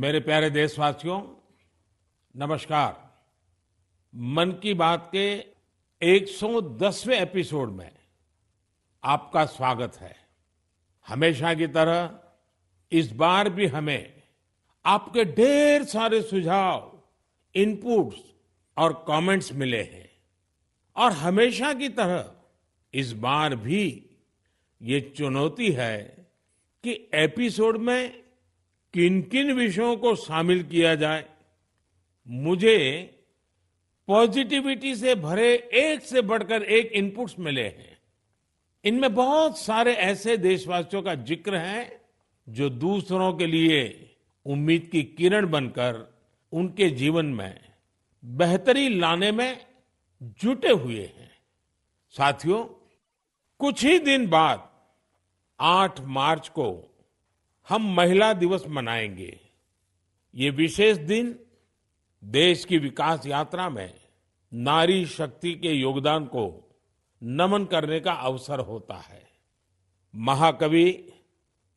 मेरे प्यारे देशवासियों, नमस्कार। मन की बात के 110वें एपिसोड में आपका स्वागत है। हमेशा की तरह इस बार भी हमें आपके ढेर सारे सुझाव, इनपुट्स और कमेंट्स मिले हैं और हमेशा की तरह इस बार भी ये चुनौती है कि एपिसोड में किन किन विषयों को शामिल किया जाए। मुझे पॉजिटिविटी से भरे एक से बढ़कर एक इनपुट्स मिले हैं। इनमें बहुत सारे ऐसे देशवासियों का जिक्र है जो दूसरों के लिए उम्मीद की किरण बनकर उनके जीवन में बेहतरी लाने में जुटे हुए हैं। साथियों, कुछ ही दिन बाद 8 मार्च को हम महिला दिवस मनाएंगे। ये विशेष दिन देश की विकास यात्रा में नारी शक्ति के योगदान को नमन करने का अवसर होता है। महाकवि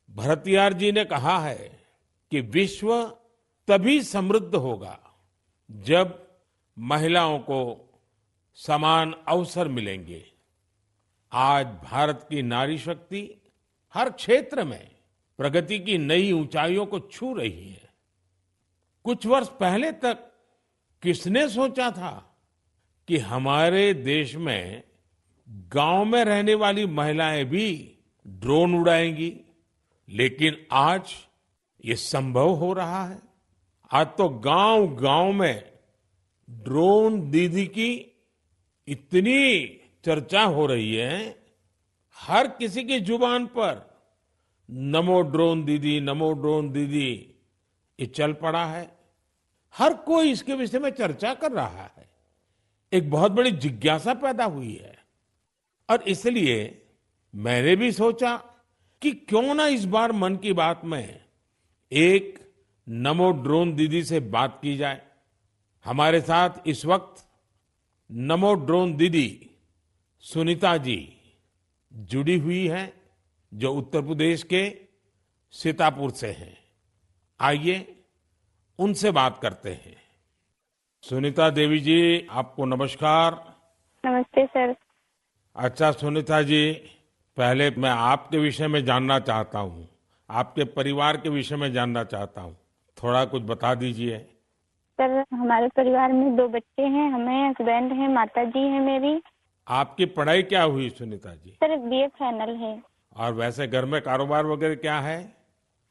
भरतियार जी ने कहा है कि विश्व तभी समृद्ध होगा जब महिलाओं को समान अवसर मिलेंगे। आज भारत की नारी शक्ति हर क्षेत्र में प्रगति की नई ऊंचाइयों को छू रही है। कुछ वर्ष पहले तक किसने सोचा था कि हमारे देश में गांव में रहने वाली महिलाएं भी ड्रोन उड़ाएंगी, लेकिन आज ये संभव हो रहा है। आज तो गांव-गांव में ड्रोन दीदी की इतनी चर्चा हो रही है, हर किसी की जुबान पर नमो ड्रोन दीदी, नमो ड्रोन दीदी ये चल पड़ा है। हर कोई इसके विषय में चर्चा कर रहा है। एक बहुत बड़ी जिज्ञासा पैदा हुई है और इसलिए मैंने भी सोचा कि क्यों ना इस बार मन की बात में एक नमो ड्रोन दीदी से बात की जाए। हमारे साथ इस वक्त नमो ड्रोन दीदी सुनीता जी जुड़ी हुई हैं, जो उत्तर प्रदेश के सीतापुर से हैं। आइए उनसे बात करते हैं। सुनीता देवी जी, आपको नमस्कार। नमस्ते सर। अच्छा सुनीता जी, पहले मैं आपके विषय में जानना चाहता हूँ, आपके परिवार के विषय में जानना चाहता हूँ। थोड़ा कुछ बता दीजिए। सर, हमारे परिवार में 2 बच्चे हैं, हमें हस्बैंड हैं, माता जी हैं मेरी। आपकी पढ़ाई क्या हुई Sunita ji? Sir, BA final है। और वैसे घर में कारोबार वगैरह क्या है?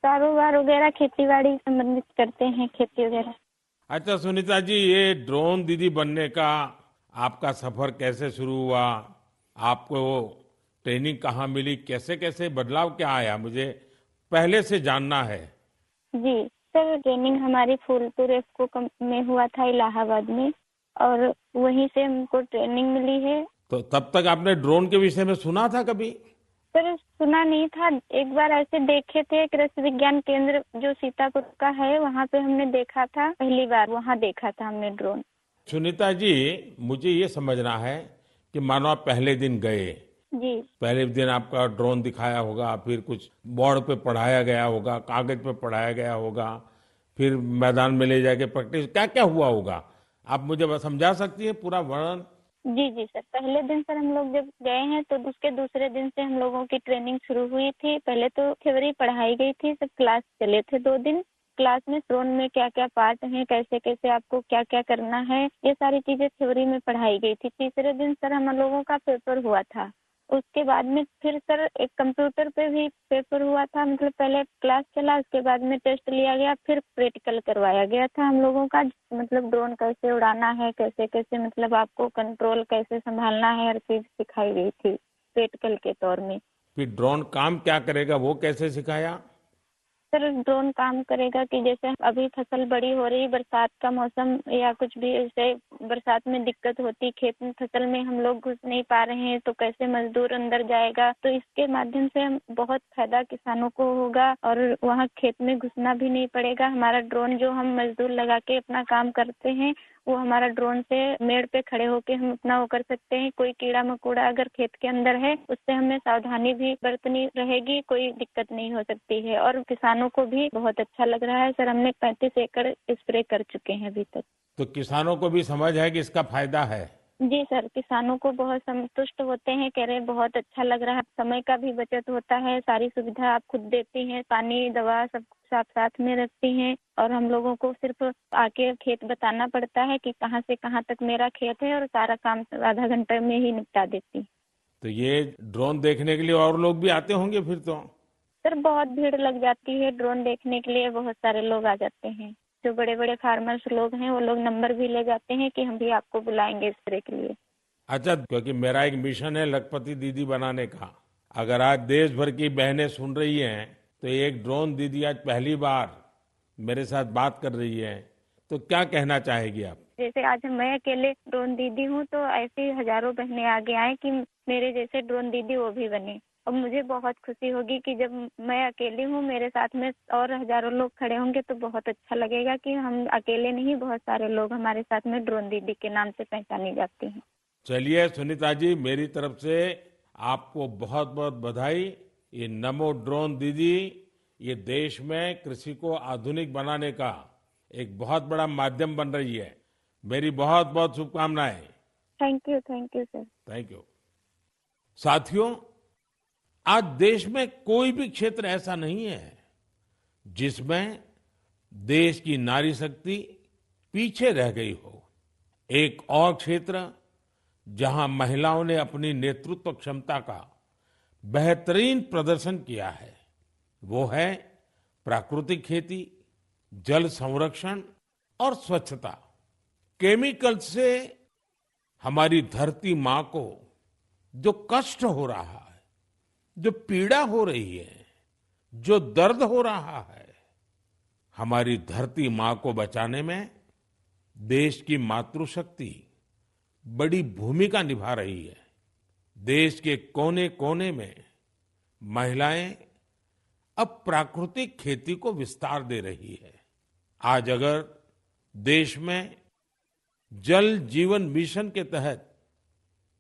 कारोबार वगैरह खेती-बाड़ी संबंधित करते हैं, खेती वगैरह। अच्छा सुनीता जी, ये ड्रोन दीदी बनने का आपका सफर कैसे शुरू हुआ? आपको ट्रेनिंग कहाँ मिली? कैसे कैसे बदलाव क्या आया? मुझे पहले से जानना है। जी सर, ट्रेनिंग हमारी फूलपुर एफको में हुआ था, इलाहाबाद में, और वहीं से हमको ट्रेनिंग मिली है। तो तब तक आपने ड्रोन के विषय में सुना था कभी? सर, सुना नहीं था। एक बार ऐसे देखे थे, कृषि विज्ञान केंद्र जो सीतापुर का है, वहाँ पे हमने देखा था, पहली बार वहाँ देखा था हमने ड्रोन। सुनीता जी, मुझे ये समझना है कि मानो आप पहले दिन गए, जी। पहले दिन आपका ड्रोन दिखाया होगा, फिर कुछ बोर्ड पे पढ़ाया गया होगा, कागज पे पढ़ाया गया होगा, फिर मैदान में ले जाके प्रैक्टिस, क्या क्या हुआ होगा? आप मुझे समझा सकती है पूरा वर्णन? जी जी सर, पहले दिन सर हम लोग जब गए हैं तो उसके दूसरे दिन से हम लोगों की ट्रेनिंग शुरू हुई थी। पहले तो थ्योरी पढ़ाई गई थी, सब क्लास चले थे 2 दिन। क्लास में ड्रोन में क्या क्या पार्ट हैं, कैसे कैसे आपको क्या क्या करना है, ये सारी चीजें थ्योरी में पढ़ाई गई थी। तीसरे दिन सर हम लोगों का पेपर हुआ था। उसके बाद में फिर सर एक कंप्यूटर पे भी पेपर हुआ था। मतलब पहले क्लास चला, उसके बाद में टेस्ट लिया गया, फिर प्रैक्टिकल करवाया गया था हम लोगों का। मतलब ड्रोन कैसे उड़ाना है, कैसे कैसे मतलब आपको कंट्रोल कैसे संभालना है, हर चीज सिखाई गई थी प्रैक्टिकल के तौर में। फिर ड्रोन काम क्या करेगा, वो कैसे सिखाया? सर, ड्रोन काम करेगा कि जैसे अभी फसल बड़ी हो रही, बरसात का मौसम या कुछ भी ऐसे बरसात में दिक्कत होती, खेत में फसल में हम लोग घुस नहीं पा रहे हैं, तो कैसे मजदूर अंदर जाएगा। तो इसके माध्यम से हम बहुत फायदा किसानों को होगा और वहाँ खेत में घुसना भी नहीं पड़ेगा। हमारा ड्रोन जो हम मजदूर लगा के अपना काम करते हैं, वो हमारा ड्रोन से मेड़ पे खड़े होके हम अपना वो कर सकते हैं। कोई कीड़ा मकोड़ा अगर खेत के अंदर है उससे हमें सावधानी भी बरतनी रहेगी, कोई दिक्कत नहीं हो सकती है। और किसानों को भी बहुत अच्छा लग रहा है सर। हमने 35 एकड़ स्प्रे कर चुके हैं अभी तक। तो किसानों को भी समझ है कि इसका फायदा है। जी सर, किसानों को बहुत संतुष्ट होते हैं, कह रहे बहुत अच्छा लग रहा है, समय का भी बचत होता है, सारी सुविधा आप खुद देती हैं, पानी दवा सब साथ साथ में रखती हैं। और हम लोगों को सिर्फ आके खेत बताना पड़ता है कि कहाँ से कहाँ तक मेरा खेत है, और सारा काम आधा घंटे में ही निपटा देती। तो ये ड्रोन देखने के लिए और लोग भी आते होंगे फिर तो। सर बहुत भीड़ लग जाती है ड्रोन देखने के लिए, बहुत सारे लोग आ जाते हैं। जो बड़े बड़े फार्मर्स लोग हैं वो लोग नंबर भी ले जाते हैं कि हम भी आपको बुलाएंगे स्प्रे के लिए। अच्छा, क्योंकि मेरा एक मिशन है लखपति दीदी बनाने का। अगर आज देश भर की बहनें सुन रही हैं तो एक ड्रोन दीदी आज पहली बार मेरे साथ बात कर रही है, तो क्या कहना चाहेगी आप? जैसे आज मैं अकेले ड्रोन दीदी हूँ, तो ऐसी हजारों बहनें आगे आए कि मेरे जैसे ड्रोन दीदी वो भी बने। और मुझे बहुत खुशी होगी कि जब मैं अकेली हूँ, मेरे साथ में और हजारों लोग खड़े होंगे तो बहुत अच्छा लगेगा कि हम अकेले नहीं, बहुत सारे लोग हमारे साथ में ड्रोन दीदी के नाम से पहचानी जाती हैं। चलिए सुनीता जी, मेरी तरफ से आपको बहुत बहुत बधाई। ये नमो ड्रोन दीदी ये देश में कृषि को आधुनिक बनाने का एक बहुत बड़ा माध्यम बन रही है। मेरी बहुत बहुत शुभकामनाएं। Thank you sir. Thank you. साथियों, आज देश में कोई भी क्षेत्र ऐसा नहीं है जिसमें देश की नारी शक्ति पीछे रह गई हो। एक और क्षेत्र जहां महिलाओं ने अपनी नेतृत्व क्षमता का बेहतरीन प्रदर्शन किया है वो है प्राकृतिक खेती, जल संरक्षण और स्वच्छता। केमिकल से हमारी धरती माँ को जो कष्ट हो रहा है, जो पीड़ा हो रही है, जो दर्द हो रहा है, हमारी धरती माँ को बचाने में देश की मातृशक्ति बड़ी भूमिका निभा रही है। देश के कोने कोने में महिलाएं अब प्राकृतिक खेती को विस्तार दे रही है। आज अगर देश में जल जीवन मिशन के तहत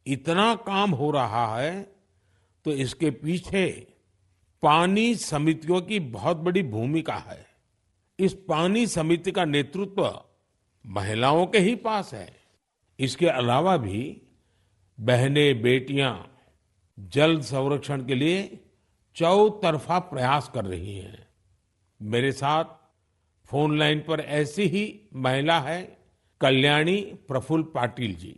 इतना काम हो रहा है तो इसके पीछे पानी समितियों की बहुत बड़ी भूमिका है। इस पानी समिति का नेतृत्व महिलाओं के ही पास है। इसके अलावा भी बहनें बेटियां जल संरक्षण के लिए चौतरफा प्रयास कर रही हैं। मेरे साथ फोन लाइन पर ऐसी ही महिला है कल्याणी प्रफुल्ल पाटिल जी।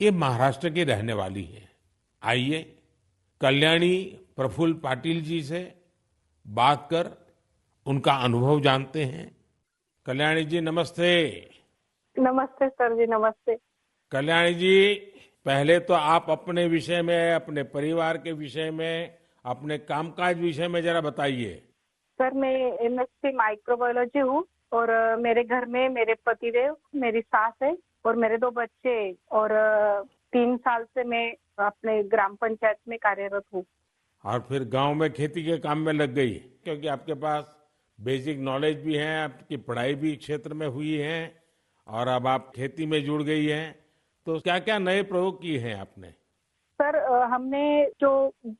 ये महाराष्ट्र की रहने वाली है। आइए कल्याणी प्रफुल्ल पाटिल जी से बात कर उनका अनुभव जानते हैं। कल्याणी जी नमस्ते। नमस्ते सर जी, नमस्ते। कल्याणी जी, पहले तो आप अपने विषय में, अपने परिवार के विषय में, अपने कामकाज विषय में जरा बताइए। सर मैं एमएससी माइक्रोबायोलॉजी हूँ और मेरे घर में मेरे पतिदेव, मेरी सास है और मेरे 2 बच्चे और 3 साल से मैं अपने ग्राम पंचायत में कार्यरत हूँ। और फिर गांव में खेती के काम में लग गई क्योंकि आपके पास बेसिक नॉलेज भी है, आपकी पढ़ाई भी क्षेत्र में हुई है और अब आप खेती में जुड़ गई हैं। तो क्या क्या नए प्रयोग किए हैं आपने? सर हमने जो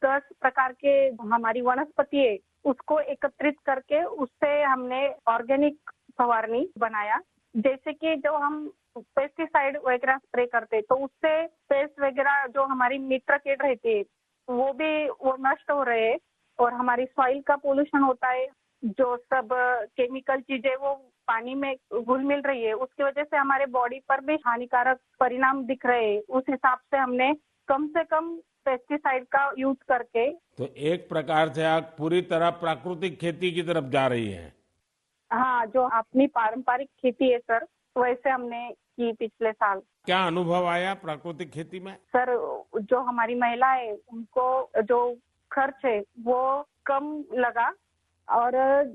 10 प्रकार के हमारी वनस्पति है उसको एकत्रित करके उससे हमने ऑर्गेनिक फवारनी बनाया। जैसे कि जो हम पेस्टिसाइड वगैरह स्प्रे करते तो उससे पेस्ट वगैरह जो हमारी मित्र कीट रहती है वो नष्ट हो रहे हैं और हमारी सॉइल का पोल्यूशन होता है। जो सब केमिकल चीजें वो पानी में घुल मिल रही है उसकी वजह से हमारे बॉडी पर भी हानिकारक परिणाम दिख रहे हैं। उस हिसाब से हमने कम से कम पेस्टिसाइड का यूज करके। तो एक प्रकार से आप पूरी तरह प्राकृतिक खेती की तरफ जा रही हैं। हाँ, जो अपनी पारंपरिक खेती है सर वैसे हमने की पिछले साल। क्या अनुभव आया प्राकृतिक खेती में? सर जो हमारी महिला है उनको जो खर्च है वो कम लगा और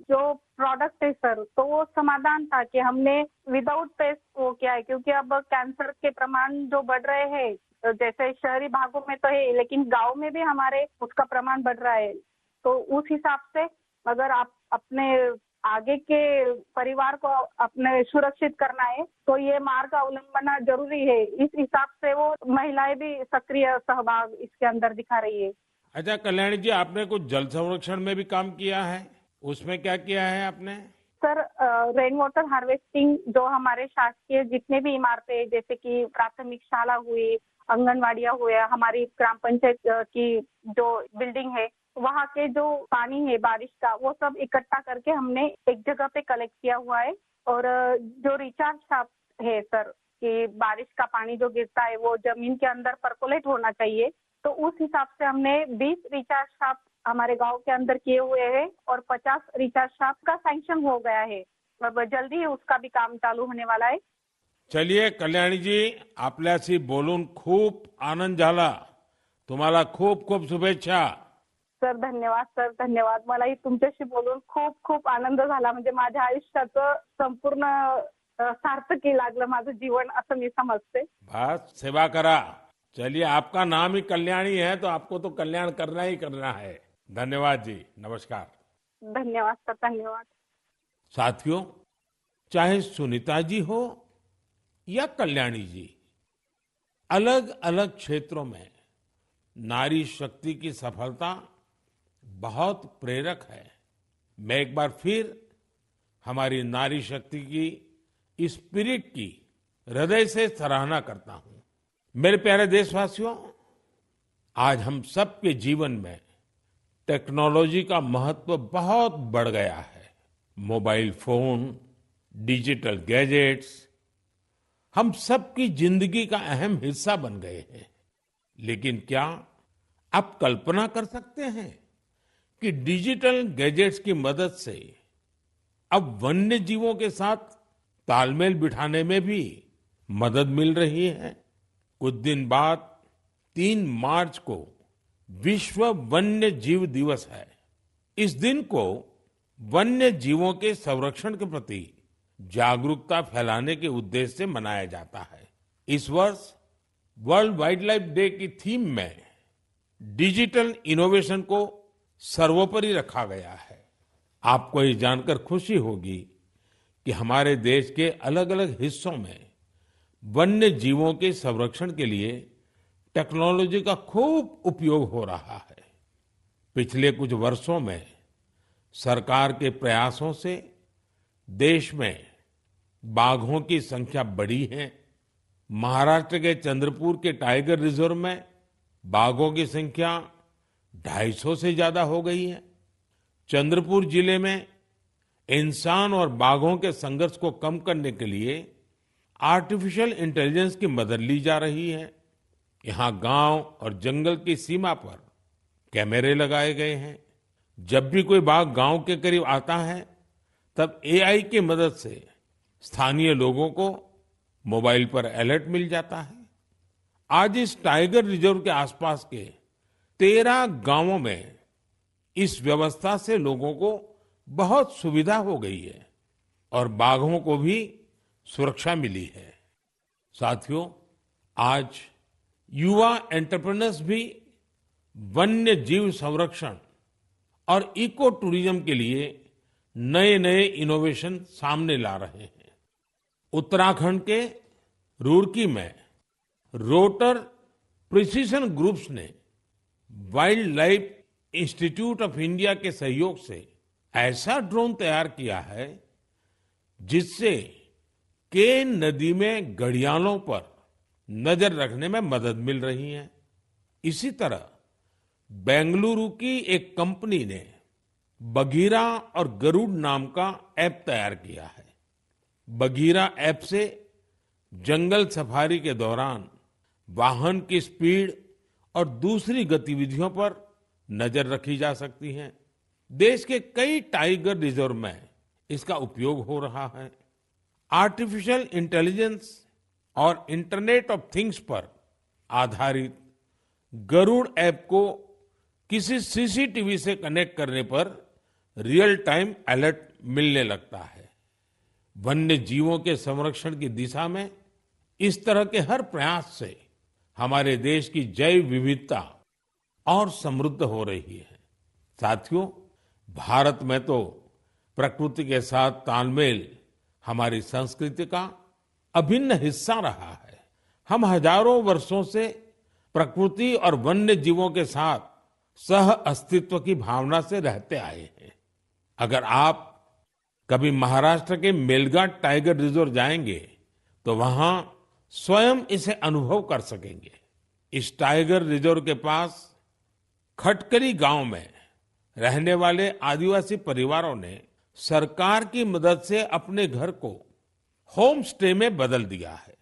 जो प्रोडक्ट है सर तो वो समाधान था कि हमने विदाउट पेस्ट वो किया है। क्योंकि अब कैंसर के प्रमाण जो बढ़ रहे हैं जैसे शहरी भागों में तो है लेकिन गांव में भी हमारे उसका प्रमाण बढ़ रहा है। तो उस हिसाब से अगर आप अपने आगे के परिवार को अपने सुरक्षित करना है तो ये मार्ग का अवलंबना जरूरी है। इस हिसाब से वो महिलाएं भी सक्रिय सहभाग इसके अंदर दिखा रही है। अच्छा कल्याणी जी, आपने कुछ जल संरक्षण में भी काम किया है, उसमें क्या किया है आपने? सर, रेन वाटर हार्वेस्टिंग जो हमारे शासकीय जितने भी इमारतें जैसे कि प्राथमिक शाला हुई, आंगनवाड़ियाँ हुए, हमारी ग्राम पंचायत की जो बिल्डिंग है, वहाँ के जो पानी है बारिश का वो सब इकट्ठा करके हमने एक जगह पे कलेक्ट किया हुआ है। और जो रिचार्ज शाफ्ट है सर, कि बारिश का पानी जो गिरता है वो जमीन के अंदर परकोलेट होना चाहिए, तो उस हिसाब से हमने 20 रिचार्ज शाफ्ट हमारे गांव के अंदर किए हुए हैं और 50 रिचार्ज शाफ्ट का सैंक्शन हो गया है। अब जल्दी ही उसका भी काम चालू होने वाला है। चलिए कल्याणी जी, आपल्याशी बोलून खूप आनंद झाला. तुम्हाला खूप खूप शुभेच्छा. सर धन्यवाद, सर धन्यवाद. मलाही तुमच्याशी बोलून खूप खूप आनंद झाला. म्हणजे माझ्या आयुष्याचं संपूर्ण सार्थकी लागलं माझं जीवन असं मी समजते. बस सेवा करा. चलिए, आपका नाम ही कल्याणी है तो आपको तो कल्याण करना ही करना है. धन्यवाद जी, नमस्कार. धन्यवाद सर, धन्यवाद. साथियों, चाहे सुनीता जी हो या कल्याणी जी, अलग अलग क्षेत्रों में नारी शक्ति की सफलता बहुत प्रेरक है. मैं एक बार फिर हमारी नारी शक्ति की इस स्पिरिट की हृदय से सराहना करता हूं. मेरे प्यारे देशवासियों, आज हम सबके जीवन में टेक्नोलॉजी का महत्व बहुत बढ़ गया है. मोबाइल फोन, डिजिटल गैजेट्स हम सबकी जिंदगी का अहम हिस्सा बन गए हैं. लेकिन क्या आप कल्पना कर सकते हैं कि डिजिटल गैजेट्स की मदद से अब वन्य जीवों के साथ तालमेल बिठाने में भी मदद मिल रही है. कुछ दिन बाद 3 मार्च को विश्व वन्य जीव दिवस है. इस दिन को वन्य जीवों के संरक्षण के प्रति जागरूकता फैलाने के उद्देश्य से मनाया जाता है. इस वर्ष वर्ल्ड वाइल्ड लाइफ डे की थीम में डिजिटल इनोवेशन को सर्वोपरि रखा गया है. आपको ये जानकर खुशी होगी कि हमारे देश के अलग अलग हिस्सों में वन्य जीवों के संरक्षण के लिए टेक्नोलॉजी का खूब उपयोग हो रहा है. पिछले कुछ वर्षों में सरकार के प्रयासों से देश में बाघों की संख्या बढ़ी है. महाराष्ट्र के चंद्रपुर के टाइगर रिजर्व में बाघों की संख्या 250 से ज्यादा हो गई है. चंद्रपुर जिले में इंसान और बाघों के संघर्ष को कम करने के लिए आर्टिफिशियल इंटेलिजेंस की मदद ली जा रही है. यहाँ गांव और जंगल की सीमा पर कैमरे लगाए गए हैं. जब भी कोई बाघ गांव के करीब आता है तब एआई की मदद से स्थानीय लोगों को मोबाइल पर अलर्ट मिल जाता है. आज इस टाइगर रिजर्व के आसपास के 13 गांवों में इस व्यवस्था से लोगों को बहुत सुविधा हो गई है और बाघों को भी सुरक्षा मिली है. साथियों, आज युवा एंटरप्रेन्योर्स भी वन्य जीव संरक्षण और इको टूरिज्म के लिए नए नए इनोवेशन सामने ला रहे हैं. उत्तराखंड के रुड़की में रोटर प्रिसीजन ग्रुप्स ने wild life institute of India के सहयोग से ऐसा ड्रोन तैयार किया है जिससे केन नदी में घड़ियालों पर नजर रखने में मदद मिल रही है. इसी तरह बेंगलुरु की एक कंपनी ने बघीरा और गरुड़ नाम का ऐप तैयार किया है. बघीरा ऐप से जंगल सफारी के दौरान वाहन की स्पीड और दूसरी गतिविधियों पर नजर रखी जा सकती है. देश के कई टाइगर रिजर्व में इसका उपयोग हो रहा है. आर्टिफिशियल इंटेलिजेंस और इंटरनेट ऑफ थिंग्स पर आधारित गरुड़ ऐप को किसी सीसीटीवी से कनेक्ट करने पर रियल टाइम अलर्ट मिलने लगता है. वन्य जीवों के संरक्षण की दिशा में इस तरह के हर प्रयास से हमारे देश की जैव विविधता और समृद्ध हो रही है. साथियों, भारत में तो प्रकृति के साथ तालमेल हमारी संस्कृति का अभिन्न हिस्सा रहा है। हम हजारों वर्षों से प्रकृति और वन्य जीवों के साथ सह अस्तित्व की भावना से रहते आए हैं। अगर आप कभी महाराष्ट्र के मेलघाट टाइगर रिजर्व जाएंगे तो वहां स्वयं इसे अनुभव कर सकेंगे। इस टाइगर रिजर्व के पास खटकली गांव में रहने वाले आदिवासी परिवारों ने सरकार की मदद से अपने घर को होम स्टे में बदल दिया है।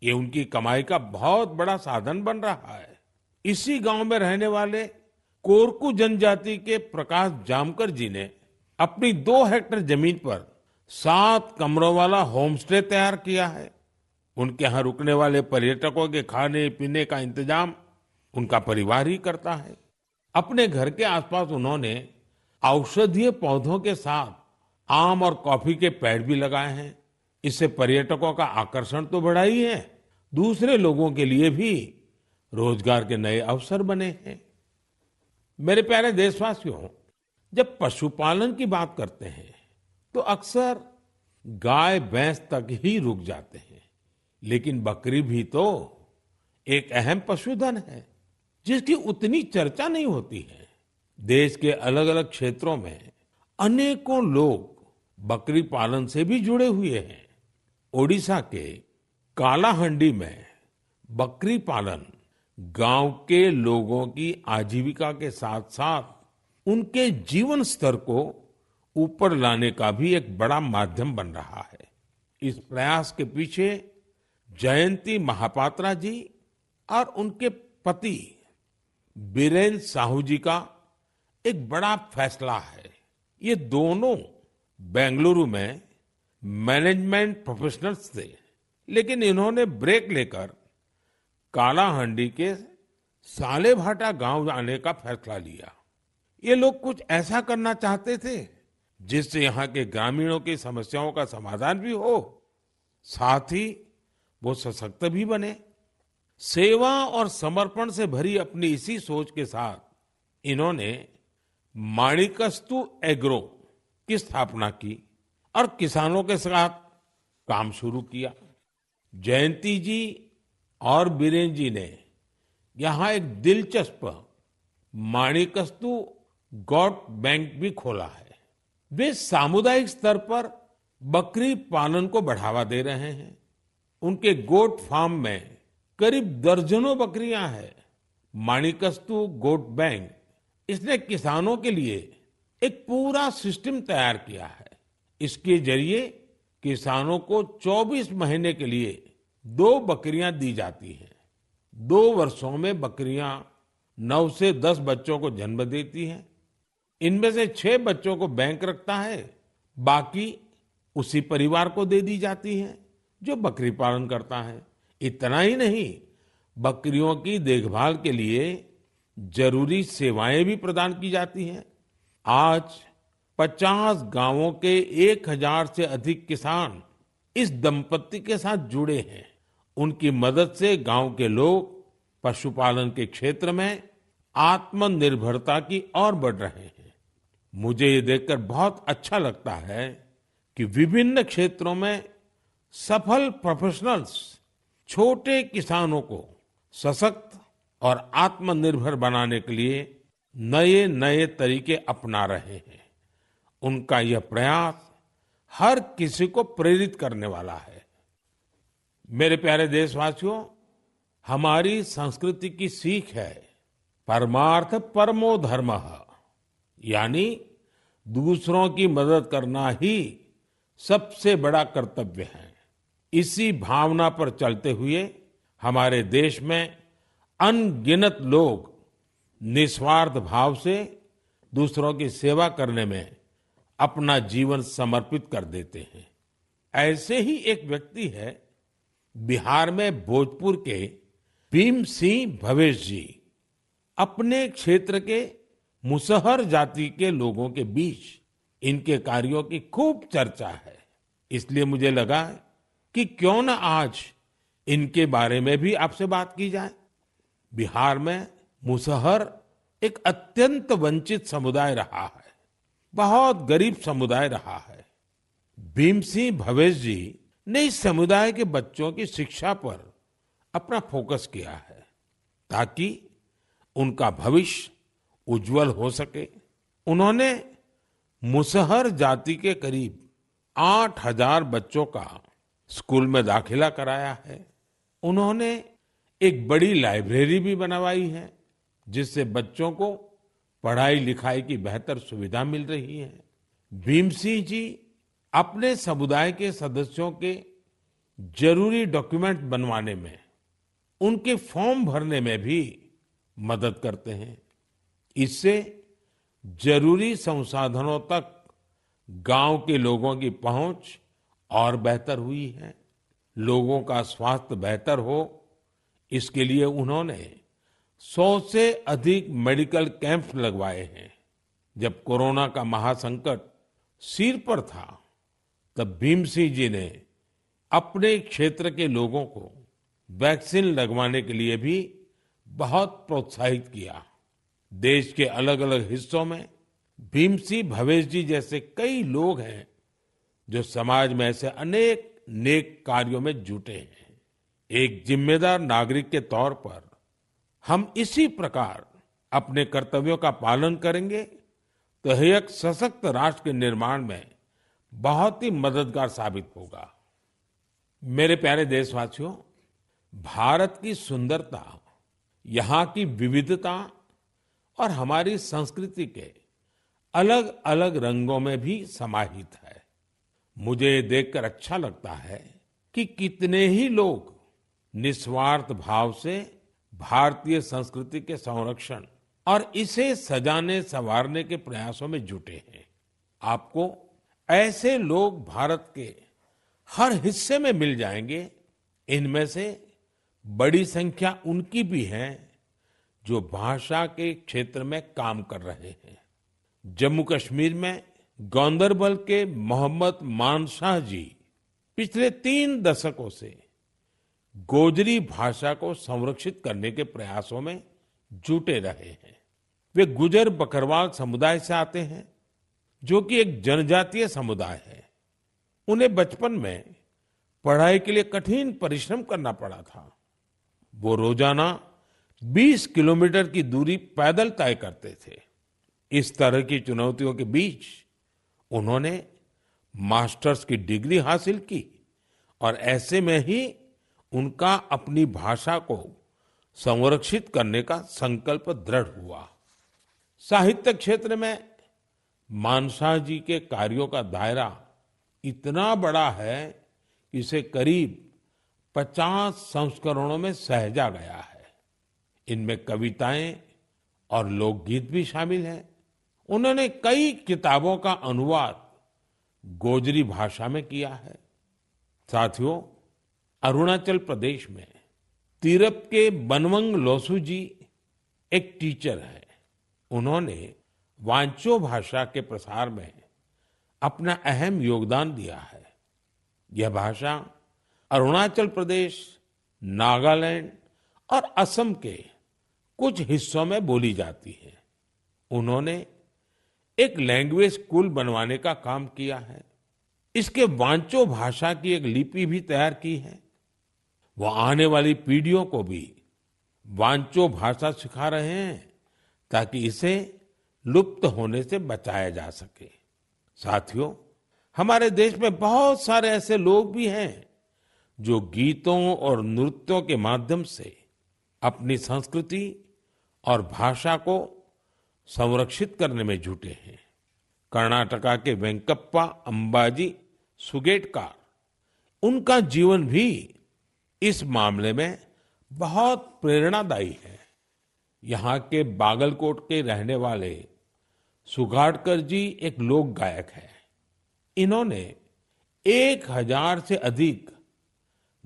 ये उनकी कमाई का बहुत बड़ा साधन बन रहा है। इसी गांव में रहने वाले कोरकू जनजाति के प्रकाश जामकर जी ने अपनी 2 हेक्टेयर जमीन पर 7 कमरों वाला होम स्टे तैयार किया है। उनके यहाँ रुकने वाले पर्यटकों के खाने पीने का इंतजाम उनका परिवार ही करता है। अपने घर के आसपास उन्होंने औषधीय पौधों के साथ आम और कॉफी के पेड़ भी लगाए हैं। इससे पर्यटकों का आकर्षण तो बढ़ा ही है, दूसरे लोगों के लिए भी रोजगार के नए अवसर बने हैं। मेरे प्यारे देशवासियों, जब पशुपालन की बात करते हैं तो अक्सर गाय भैंस तक ही रुक जाते हैं, लेकिन बकरी भी तो एक अहम पशुधन है जिसकी उतनी चर्चा नहीं होती है। देश के अलग अलग क्षेत्रों में अनेकों लोग बकरी पालन से भी जुड़े हुए हैं। ओडिशा के कालाहंडी में बकरी पालन गांव के लोगों की आजीविका के साथ साथ उनके जीवन स्तर को ऊपर लाने का भी एक बड़ा माध्यम बन रहा है। इस प्रयास के पीछे जयंती महापात्रा जी और उनके पति बीरेन साहू जी का एक बड़ा फैसला है। ये दोनों बेंगलुरु में मैनेजमेंट प्रोफेशनल्स थे, लेकिन इन्होंने ब्रेक लेकर कालाहंडी के सालेभाटा गांव आने का फैसला लिया। ये लोग कुछ ऐसा करना चाहते थे जिससे यहाँ के ग्रामीणों की समस्याओं का समाधान भी हो, साथ ही वो सशक्त भी बने। सेवा और समर्पण से भरी अपनी इसी सोच के साथ इन्होंने माणिकस्तु एग्रो की स्थापना की और किसानों के साथ काम शुरू किया। जयंती जी और बीरेन जी ने यहाँ एक दिलचस्प माणिकस्तु गोट बैंक भी खोला है। वे सामुदायिक स्तर पर बकरी पालन को बढ़ावा दे रहे हैं। उनके गोट फार्म में करीब दर्जनों बकरियां हैं। माणिकस्तु गोट बैंक इसने किसानों के लिए एक पूरा सिस्टम तैयार किया है। इसके जरिए किसानों को 24 महीने के लिए 2 बकरियां दी जाती हैं। 2 वर्षों में बकरियां 9 से 10 बच्चों को जन्म देती हैं। इनमें से 6 बच्चों को बैंक रखता है, बाकी उसी परिवार को दे दी जाती हैं जो बकरी पालन करता है। इतना ही नहीं, बकरियों की देखभाल के लिए जरूरी सेवाएं भी प्रदान की जाती हैं। आज 50 गांवों के 1000 से अधिक किसान इस दंपत्ति के साथ जुड़े हैं। उनकी मदद से गांव के लोग पशुपालन के क्षेत्र में आत्मनिर्भरता की ओर बढ़ रहे हैं। मुझे ये देखकर बहुत अच्छा लगता है कि विभिन्न क्षेत्रों में सफल प्रोफेशनल्स छोटे किसानों को सशक्त और आत्मनिर्भर बनाने के लिए नए नए तरीके अपना रहे हैं। उनका यह प्रयास हर किसी को प्रेरित करने वाला है। मेरे प्यारे देशवासियों, हमारी संस्कृति की सीख है परमार्थ परमो धर्मः, यानी दूसरों की मदद करना ही सबसे बड़ा कर्तव्य है। इसी भावना पर चलते हुए हमारे देश में अनगिनत लोग निस्वार्थ भाव से दूसरों की सेवा करने में अपना जीवन समर्पित कर देते हैं। ऐसे ही एक व्यक्ति है बिहार में भोजपुर के भीम सिंह भवेश जी। अपने क्षेत्र के मुसहर जाति के लोगों के बीच इनके कार्यों की खूब चर्चा है। इसलिए मुझे लगा कि क्यों न आज इनके बारे में भी आपसे बात की जाए। बिहार में मुसहर एक अत्यंत वंचित समुदाय रहा है। बहुत गरीब समुदाय रहा है। भीम सिंह भवेश जी ने इस समुदाय के बच्चों की शिक्षा पर अपना फोकस किया है ताकि उनका भविष्य उज्जवल हो सके। उन्होंने मुसहर जाति के करीब 8,000 बच्चों का स्कूल में दाखिला कराया है। उन्होंने एक बड़ी लाइब्रेरी भी बनवाई है जिससे बच्चों को पढ़ाई लिखाई की बेहतर सुविधा मिल रही है। भीम सिंह जी अपने समुदाय के सदस्यों के जरूरी डॉक्यूमेंट बनवाने में, उनके फॉर्म भरने में भी मदद करते हैं। इससे जरूरी संसाधनों तक गांव के लोगों की पहुंच और बेहतर हुई है। लोगों का स्वास्थ्य बेहतर हो, इसके लिए उन्होंने 100 से अधिक मेडिकल कैंप लगवाए हैं। जब कोरोना का महासंकट सिर पर था, तब भीम सिंह जी ने अपने क्षेत्र के लोगों को वैक्सीन लगवाने के लिए भी बहुत प्रोत्साहित किया। देश के अलग अलग हिस्सों में भीम सिंह भवेश जी जैसे कई लोग हैं जो समाज में ऐसे अनेक नेक कार्यों में जुटे हैं। एक जिम्मेदार नागरिक के तौर पर हम इसी प्रकार अपने कर्तव्यों का पालन करेंगे तो यह एक सशक्त राष्ट्र के निर्माण में बहुत ही मददगार साबित होगा। मेरे प्यारे देशवासियों, भारत की सुंदरता यहाँ की विविधता और हमारी संस्कृति के अलग अलग रंगों में भी समाहित है। मुझे ये देखकर अच्छा लगता है कि कितने ही लोग निस्वार्थ भाव से भारतीय संस्कृति के संरक्षण और इसे सजाने संवारने के प्रयासों में जुटे हैं। आपको ऐसे लोग भारत के हर हिस्से में मिल जाएंगे। इनमें से बड़ी संख्या उनकी भी है जो भाषा के क्षेत्र में काम कर रहे हैं। जम्मू कश्मीर में गांदरबल के मोहम्मद मानशाह जी पिछले 3 दशकों से गोजरी भाषा को संरक्षित करने के प्रयासों में जुटे रहे हैं। वे गुजर बकरवाल समुदाय से आते हैं जो कि एक जनजातीय समुदाय है। उन्हें बचपन में पढ़ाई के लिए कठिन परिश्रम करना पड़ा था। वो रोजाना 20 किलोमीटर की दूरी पैदल तय करते थे। इस तरह की चुनौतियों के बीच उन्होंने मास्टर्स की डिग्री हासिल की और ऐसे में ही उनका अपनी भाषा को संरक्षित करने का संकल्प दृढ़ हुआ। साहित्य क्षेत्र में मानशाह जी के कार्यों का दायरा इतना बड़ा है कि इसे करीब 50 संस्करणों में सहेजा गया है। इनमें कविताएं और लोकगीत भी शामिल हैं। उन्होंने कई किताबों का अनुवाद गोजरी भाषा में किया है। साथियों, अरुणाचल प्रदेश में तीरप के बनवंग लोसू जी एक टीचर है। उन्होंने वांचो भाषा के प्रसार में अपना अहम योगदान दिया है। यह भाषा अरुणाचल प्रदेश, नागालैंड और असम के कुछ हिस्सों में बोली जाती है। उन्होंने एक लैंग्वेज स्कूल बनवाने का काम किया है। इसके वांचो भाषा की एक लिपि भी तैयार की है। वो आने वाली पीढ़ियों को भी वांचो भाषा सिखा रहे हैं ताकि इसे लुप्त होने से बचाया जा सके। साथियों, हमारे देश में बहुत सारे ऐसे लोग भी हैं जो गीतों और नृत्यों के माध्यम से अपनी संस्कृति और भाषा को संरक्षित करने में जुटे हैं। कर्नाटका के वेंकप्पा अंबाजी सुगेटकर, उनका जीवन भी इस मामले में बहुत प्रेरणादायी है। यहाँ के बागलकोट के रहने वाले सुगाटकर जी एक लोक गायक हैं। इन्होंने 1000 से अधिक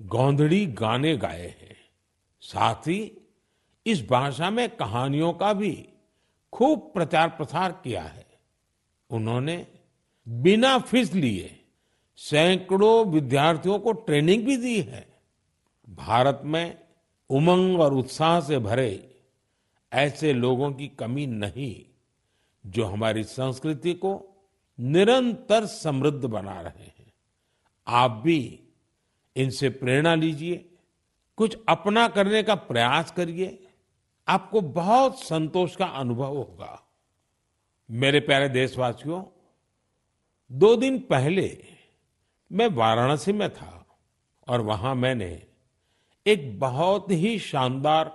गोंधड़ी गाने गाए हैं। साथ ही इस भाषा में कहानियों का भी खूब प्रचार प्रसार किया है। उन्होंने बिना फीस लिए सैकड़ों विद्यार्थियों को ट्रेनिंग भी दी है। भारत में उमंग और उत्साह से भरे ऐसे लोगों की कमी नहीं जो हमारी संस्कृति को निरंतर समृद्ध बना रहे हैं। आप भी इनसे प्रेरणा लीजिए, कुछ अपना करने का प्रयास करिए, आपको बहुत संतोष का अनुभव होगा। मेरे प्यारे देशवासियों, 2 दिन पहले मैं वाराणसी में था और वहां मैंने एक बहुत ही शानदार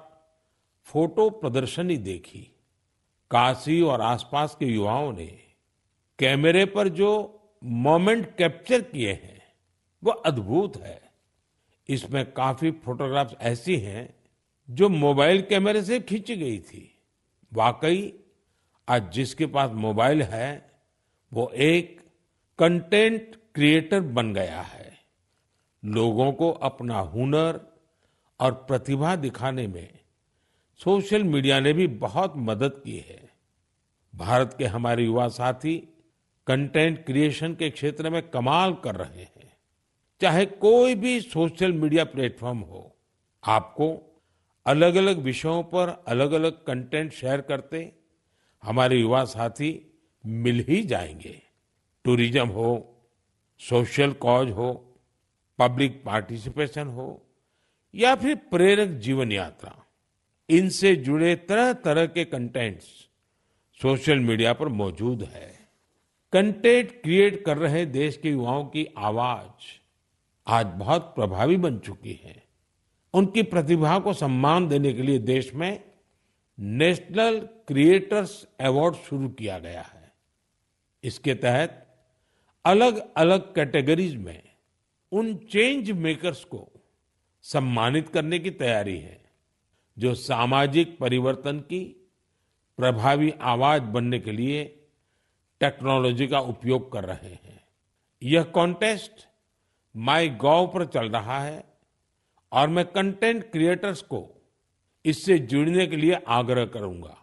फोटो प्रदर्शनी देखी। काशी और आसपास के युवाओं ने कैमरे पर जो मोमेंट कैप्चर किए हैं वो अद्भुत है। इसमें काफी फोटोग्राफ्स ऐसी हैं जो मोबाइल कैमरे से खींची गई थी। वाकई आज जिसके पास मोबाइल है वो एक कंटेंट क्रिएटर बन गया है। लोगों को अपना हुनर और प्रतिभा दिखाने में सोशल मीडिया ने भी बहुत मदद की है। भारत के हमारे युवा साथी कंटेंट क्रिएशन के क्षेत्र में कमाल कर रहे हैं। चाहे कोई भी सोशल मीडिया प्लेटफॉर्म हो, आपको अलग अलग विषयों पर अलग अलग कंटेंट शेयर करते हमारे युवा साथी मिल ही जाएंगे। टूरिज्म हो, सोशल कॉज हो, पब्लिक पार्टिसिपेशन हो या फिर प्रेरक जीवन यात्रा, इनसे जुड़े तरह तरह के कंटेंट्स सोशल मीडिया पर मौजूद है। कंटेंट क्रिएट कर रहे देश के युवाओं की आवाज आज बहुत प्रभावी बन चुकी है। उनकी प्रतिभा को सम्मान देने के लिए देश में नेशनल क्रिएटर्स अवार्ड शुरू किया गया है। इसके तहत अलग अलग कैटेगरीज में उन चेंज मेकर्स को सम्मानित करने की तैयारी है जो सामाजिक परिवर्तन की प्रभावी आवाज बनने के लिए टेक्नोलॉजी का उपयोग कर रहे हैं। यह कॉन्टेस्ट माईगॉव पर चल रहा है और मैं कंटेंट क्रिएटर्स को इससे जुड़ने के लिए आग्रह करूंगा।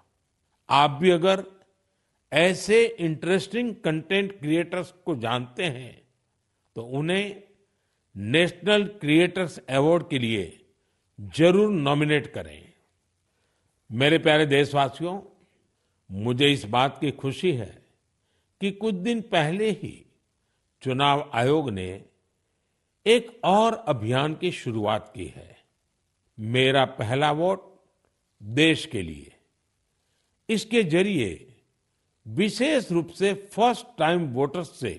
आप भी अगर ऐसे इंटरेस्टिंग कंटेंट क्रिएटर्स को जानते हैं तो उन्हें नेशनल क्रिएटर्स अवार्ड के लिए जरूर नॉमिनेट करें। मेरे प्यारे देशवासियों, मुझे इस बात की खुशी है कि कुछ दिन पहले ही चुनाव आयोग ने एक और अभियान की शुरुआत की है, मेरा पहला वोट देश के लिए। इसके जरिए विशेष रूप से फर्स्ट टाइम वोटर्स से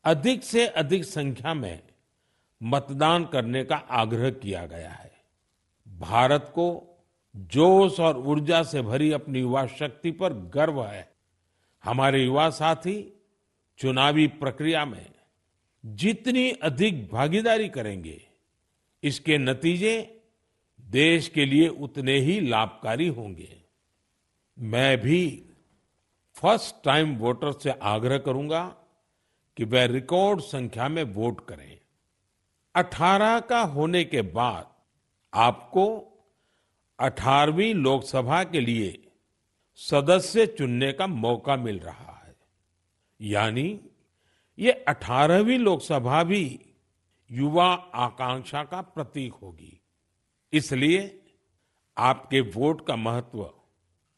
अधिक संख्या में मतदान करने का आग्रह किया गया है। भारत को जोश और ऊर्जा से भरी अपनी युवा शक्ति पर गर्व है। हमारे युवा साथी चुनावी प्रक्रिया में जितनी अधिक भागीदारी करेंगे, इसके नतीजे देश के लिए उतने ही लाभकारी होंगे। मैं भी फर्स्ट टाइम वोटर से आग्रह करूंगा कि वह रिकॉर्ड संख्या में वोट करें। 18 का होने के बाद आपको 18वीं लोकसभा के लिए सदस्य चुनने का मौका मिल रहा है। यानी ये 18वीं लोकसभा भी युवा आकांक्षा का प्रतीक होगी। इसलिए आपके वोट का महत्व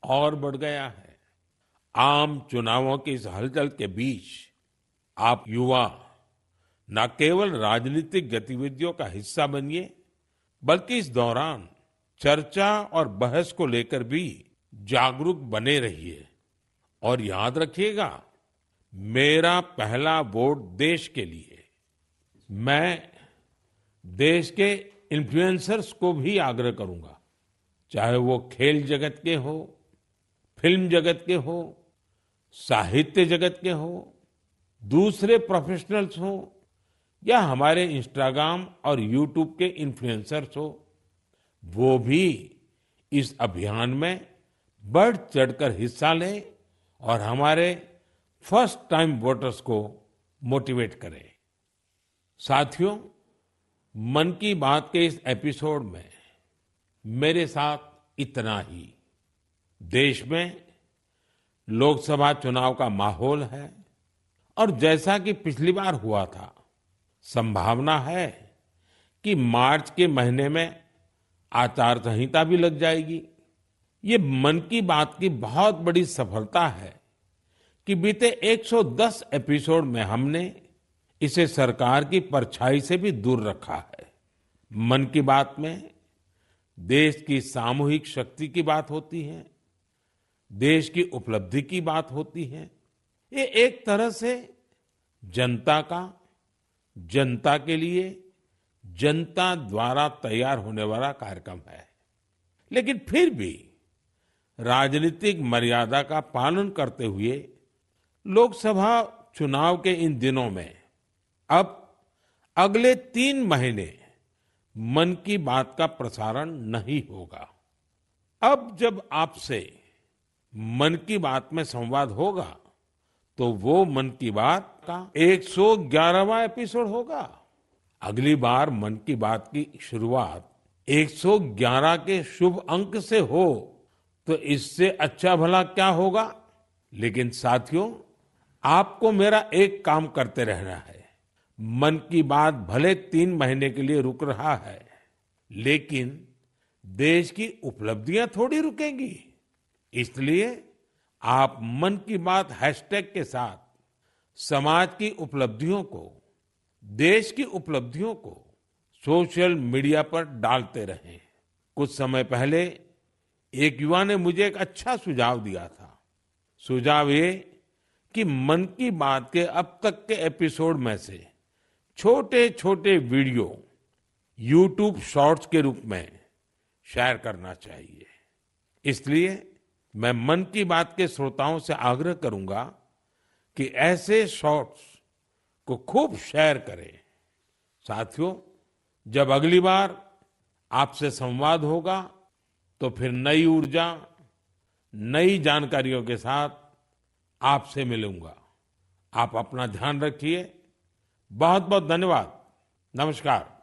और बढ़ गया है। आम चुनावों की इस हलचल के बीच आप युवा न केवल राजनीतिक गतिविधियों का हिस्सा बनिए, बल्कि इस दौरान चर्चा और बहस को लेकर भी जागरूक बने रहिए। और याद रखिएगा, मेरा पहला वोट देश के लिए। मैं देश के इन्फ्लुएंसर्स को भी आग्रह करूंगा, चाहे वो खेल जगत के हो, फिल्म जगत के हो, साहित्य जगत के हो, दूसरे प्रोफेशनल्स हो या हमारे इंस्टाग्राम और यूट्यूब के इन्फ्लुएंसर्स हो, वो भी इस अभियान में बढ़ चढ़कर हिस्सा लें और हमारे फर्स्ट टाइम वोटर्स को मोटिवेट करें। साथियों, मन की बात के इस एपिसोड में मेरे साथ इतना ही। देश में लोकसभा चुनाव का माहौल है और जैसा कि पिछली बार हुआ था, संभावना है कि मार्च के महीने में आचार संहिता भी लग जाएगी। ये मन की बात की बहुत बड़ी सफलता है कि बीते 110 एपिसोड में हमने इसे सरकार की परछाई से भी दूर रखा है। मन की बात में देश की सामूहिक शक्ति की बात होती है, देश की उपलब्धि की बात होती है। ये एक तरह से जनता का, जनता के लिए, जनता द्वारा तैयार होने वाला कार्यक्रम है। लेकिन फिर भी राजनीतिक मर्यादा का पालन करते हुए लोकसभा चुनाव के इन दिनों में अब अगले 3 महीने मन की बात का प्रसारण नहीं होगा। अब जब आपसे मन की बात में संवाद होगा तो वो मन की बात का 111वां एपिसोड होगा। अगली बार मन की बात की शुरुआत 111 के शुभ अंक से हो तो इससे अच्छा भला क्या होगा। लेकिन साथियों, आपको मेरा एक काम करते रहना है। मन की बात भले 3 महीने के लिए रुक रहा है, लेकिन देश की उपलब्धियां थोड़ी रुकेंगी। इसलिए आप मन की बात हैशटैग के साथ समाज की उपलब्धियों को, देश की उपलब्धियों को सोशल मीडिया पर डालते रहें। कुछ समय पहले एक युवा ने मुझे एक अच्छा सुझाव दिया था। सुझाव ये कि मन की बात के अब तक के एपिसोड में से छोटे छोटे वीडियो YouTube शॉर्ट्स के रूप में शेयर करना चाहिए। इसलिए मैं मन की बात के श्रोताओं से आग्रह करूंगा कि ऐसे शॉर्ट्स को खूब शेयर करें। साथियों, जब अगली बार आपसे संवाद होगा तो फिर नई ऊर्जा, नई जानकारियों के साथ आपसे मिलूंगा। आप अपना ध्यान रखिए। बहुत बहुत धन्यवाद। नमस्कार।